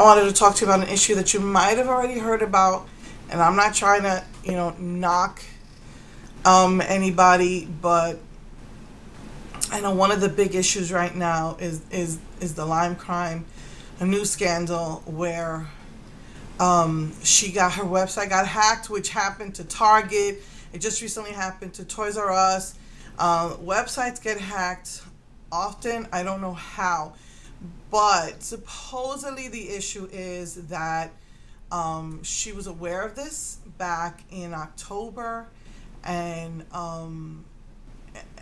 I wanted to talk to you about an issue that you might have already heard about, and I'm not trying to, knock anybody, but I know one of the big issues right now is the Lime crime, a new scandal where she got her website got hacked, which happened to Target. It just recently happened to Toys R Us. Websites get hacked often. I don't know how, but supposedly the issue is that she was aware of this back in October, and I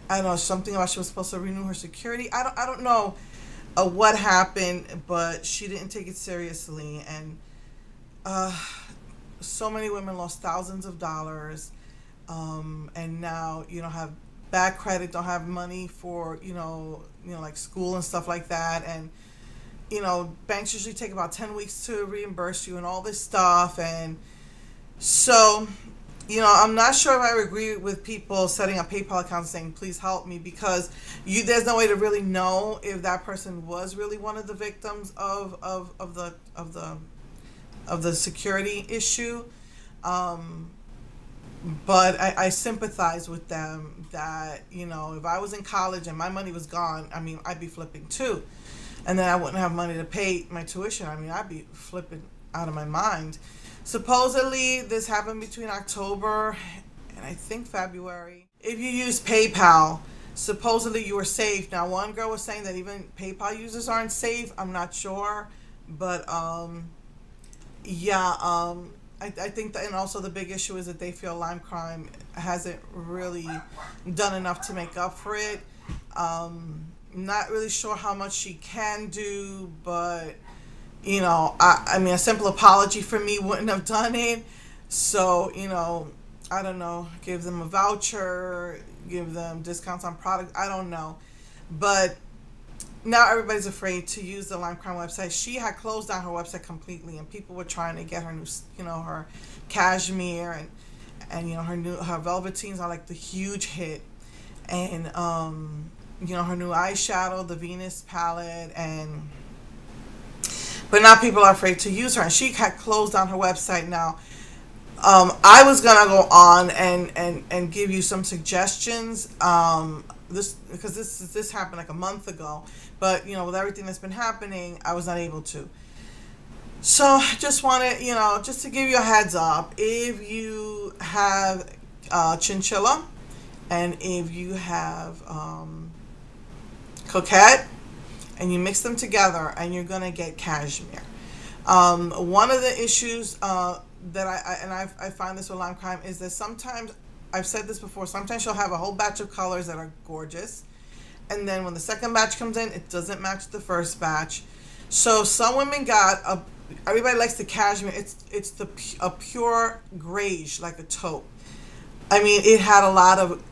don't know, something about she was supposed to renew her security. I don't know what happened, but she didn't take it seriously, and uh, so many women lost thousands of dollars, and now have bad credit, don't have money for like school and stuff like that, and banks usually take about 10 weeks to reimburse you and all this stuff. And so I'm not sure if I agree with people setting up PayPal accounts saying please help me, because there's no way to really know if that person was really one of the victims of the security issue. But I sympathize with them that if I was in college and my money was gone, I mean, I'd be flipping too, and then I wouldn't have money to pay my tuition. I mean, I'd be flipping out of my mind. Supposedly, this happened between October and I think February. If you use PayPal, supposedly you were safe. Now, one girl was saying that even PayPal users aren't safe. I'm not sure, but yeah, I think that, and also the big issue is that they feel Lime crime hasn't really done enough to make up for it. Not really sure how much she can do, but I mean, a simple apology from me wouldn't have done it. So, I don't know, give them a voucher, give them discounts on products. I don't know. But now everybody's afraid to use the Lime crime website. She had closed down her website completely, and people were trying to get her new, her cashmere and her Velvetines are like the huge hit. And, her new eyeshadow, the Venus palette, but now people are afraid to use her, and she had closed down her website now. I was gonna go on and give you some suggestions. Because this happened like a month ago, but with everything that's been happening, I was not able to. So I just wanted, just to give you a heads up, if you have chinchilla, and if you have coquette, and you mix them together, and you're gonna get cashmere. One of the issues that I find this with Lime crime is that sometimes, I've said this before, sometimes she'll have a whole batch of colors that are gorgeous, and then when the second batch comes in, it doesn't match the first batch. So some women got everybody likes the cashmere. It's a pure grayish, like a taupe. I mean, it had a lot of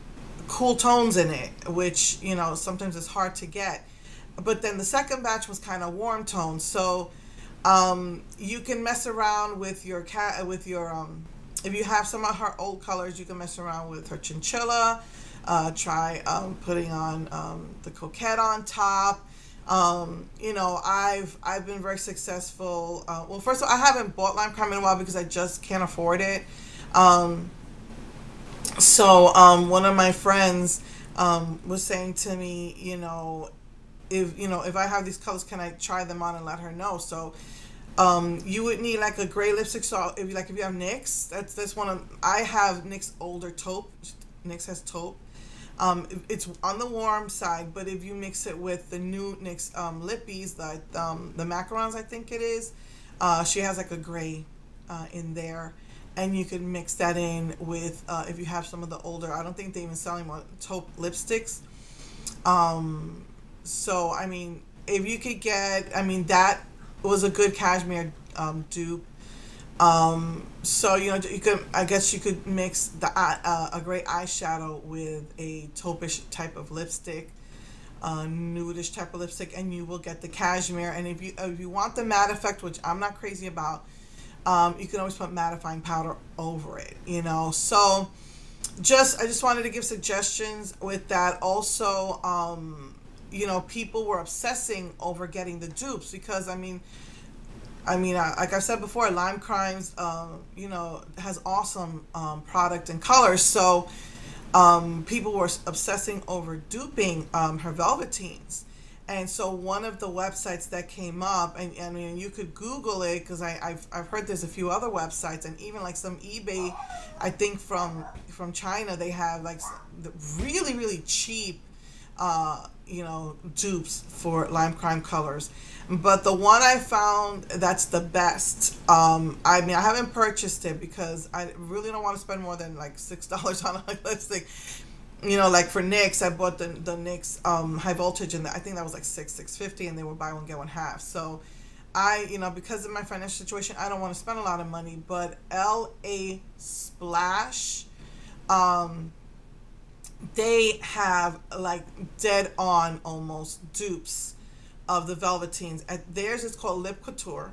cool tones in it, which sometimes it's hard to get. But then the second batch was kind of warm tones, so you can mess around with your if you have some of her old colors, you can mess around with her chinchilla. Try putting on the coquette on top. I've been very successful. Well, first of all, I haven't bought Lime crime in a while because I just can't afford it. So one of my friends was saying to me, if I have these colors, can I try them on and let her know? So you would need like a gray lipstick. So if you have NYX, that's one of, I have NYX older taupe. NYX has taupe. It's on the warm side, but if you mix it with the new NYX lippies, the macarons, I think it is, she has like a gray in there, and you could mix that in with if you have some of the older, I don't think they even sell anymore, taupe lipsticks. So I mean, if you could get, I mean, that was a good cashmere dupe. So you could, I guess you could mix a gray eyeshadow with a taupish type of lipstick, nudish type of lipstick, and you will get the cashmere. And if you want the matte effect, which I'm not crazy about, you can always put mattifying powder over it. So I just wanted to give suggestions with that. Also, people were obsessing over getting the dupes, because I mean, I mean, like I said before, Lime Crimes, you know, has awesome product and colors. So people were obsessing over duping her Velvetines. And so one of the websites that came up, and I mean, you could Google it because I've heard there's a few other websites, and even like some eBay, I think from China, they have like the really really cheap, you know, dupes for Lime Crime colors. But the one I found that's the best. I mean, I haven't purchased it because I really don't want to spend more than like $6 on a lipstick. You know, like for NYX, I bought the NYX high voltage, and I think that was like $650, and they were buy one get one half. So you know, because of my financial situation, I don't want to spend a lot of money. But LA Splash, they have like dead on almost dupes of the Velvetines. Theirs is called Lip Couture.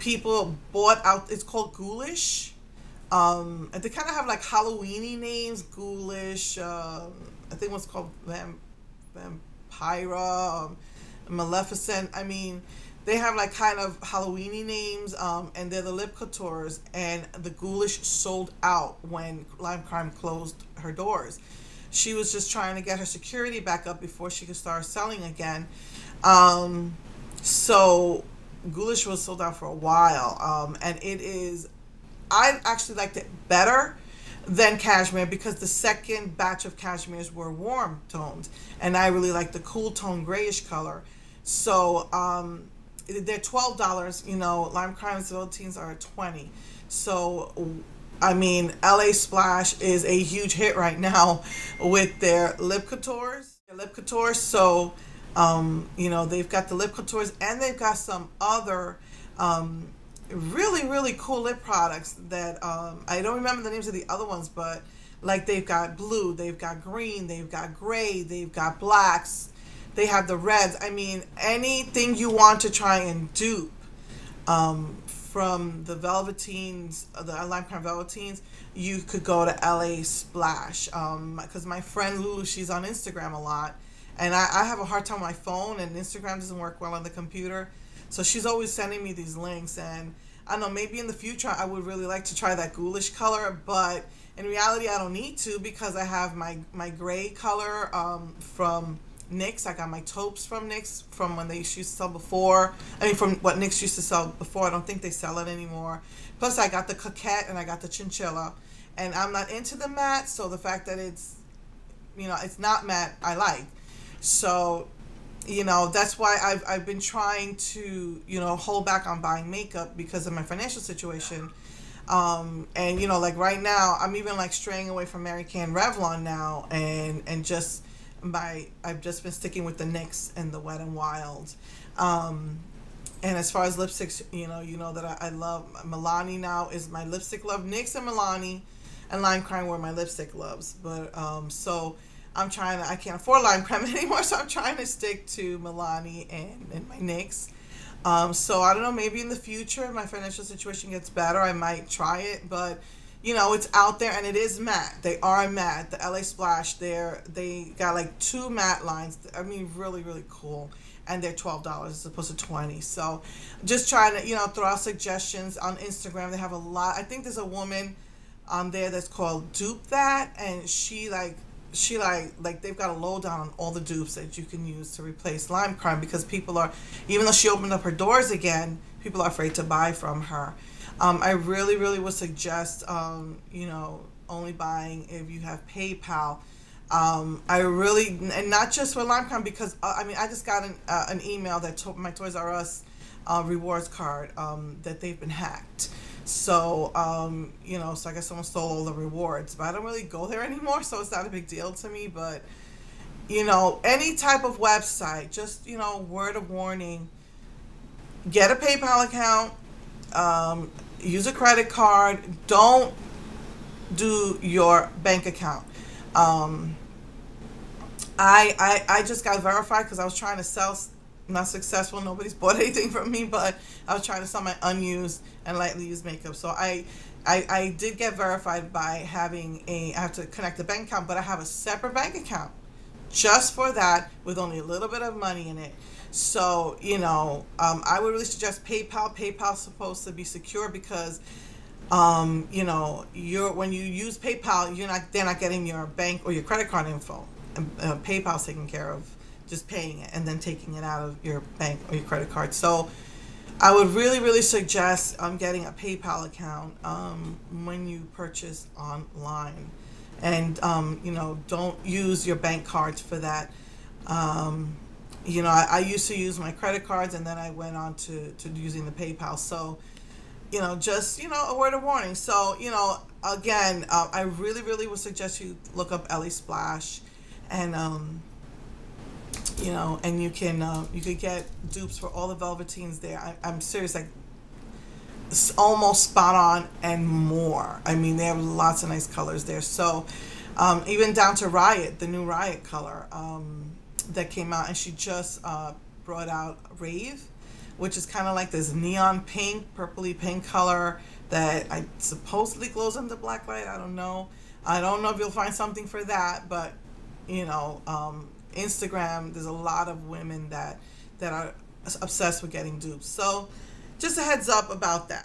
People bought out. It's called Ghoulish. And they kind of have like Halloweeny names, Ghoulish. I think what's called Vampira, Maleficent. I mean, they have like kind of Halloweeny names, and they're the lip coutures. And the Ghoulish sold out when Lime Crime closed her doors. She was just trying to get her security back up before she could start selling again. So Ghoulish was sold out for a while, and it is. I actually liked it better than Cashmere because the second batch of Cashmeres were warm toned, and I really like the cool tone grayish color. So they're $12. You know, Lime Crimes Velvetines are $20. So I mean, LA Splash is a huge hit right now with their lip coutures. So you know, they've got the lip coutures, and they've got some other really really cool lip products that I don't remember the names of the other ones, but like they've got blue, they've got green, they've got gray, they've got blacks, they have the reds. I mean, anything you want to try and dupe from the Velvetines, the Lime Crime Velvetines, you could go to LA Splash, because my friend Lulu, she's on Instagram a lot, and I have a hard time on my phone, and Instagram doesn't work well on the computer. So she's always sending me these links, and I don't know, maybe in the future I would really like to try that ghoulish color, but in reality I don't need to because I have my gray color from NYX. I got my taupes from NYX from when they used to sell before. I mean, from what NYX used to sell before. I don't think they sell it anymore. Plus I got the Coquette and I got the Chinchilla, and I'm not into the matte, so the fact that it's, you know, it's not matte I like. So you know, that's why I've been trying to, you know, hold back on buying makeup because of my financial situation. And you know, like right now I'm even like straying away from Mary Kay and Revlon now, and just I've just been sticking with the NYX and the Wet n Wild. And as far as lipsticks, you know that I love Milani now is my lipstick love. NYX and Milani and Lime Crime were my lipstick loves, but so I can't afford Lime Crime anymore, so I'm trying to stick to Milani and my NYX. So I don't know, maybe in the future, if my financial situation gets better, I might try it, but you know, it's out there, and it is matte. They are matte. The LA Splash, they got like 2 matte lines. I mean, really, really cool. And they're $12 as opposed to $20. So just trying to, you know, throw out suggestions on Instagram. They have a lot. I think there's a woman on there that's called Dupe That, and she they've got a lowdown on all the dupes that you can use to replace Lime Crime, because people are, even though she opened up her doors again, people are afraid to buy from her. I really, really would suggest, you know, only buying if you have PayPal. And not just for Lime Crime, because I mean, I just got an email that told my Toys R Us rewards card that they've been hacked. So, you know, so I guess someone stole all the rewards, but I don't really go there anymore, so it's not a big deal to me. But, you know, any type of website, just, you know, word of warning, get a PayPal account, use a credit card, don't do your bank account. I just got verified because I was trying to sell. Not successful. Nobody's bought anything from me, but I was trying to sell my unused and lightly used makeup. So I did get verified by having I have to connect the bank account, but I have a separate bank account just for that with only a little bit of money in it. So, I would really suggest PayPal. PayPal's supposed to be secure because, when you use PayPal, they're not getting your bank or your credit card info. PayPal's taking care of just paying it and then taking it out of your bank or your credit card. So I would really, really suggest getting a PayPal account when you purchase online. And, don't use your bank cards for that. I used to use my credit cards, and then I went on to using the PayPal. So, just, a word of warning. So, again, I really, really would suggest you look up Ellie Splash, and, and you could get dupes for all the Velvetines there. I'm serious, like, it's almost spot on and more. I mean, they have lots of nice colors there. So, even down to Riot, the new Riot color that came out, and she just brought out Rave, which is kind of like this neon pink, purpley pink color that I supposedly glows under black light. I don't know. I don't know if you'll find something for that, but Instagram, there's a lot of women that are obsessed with getting dupes. So just a heads up about that.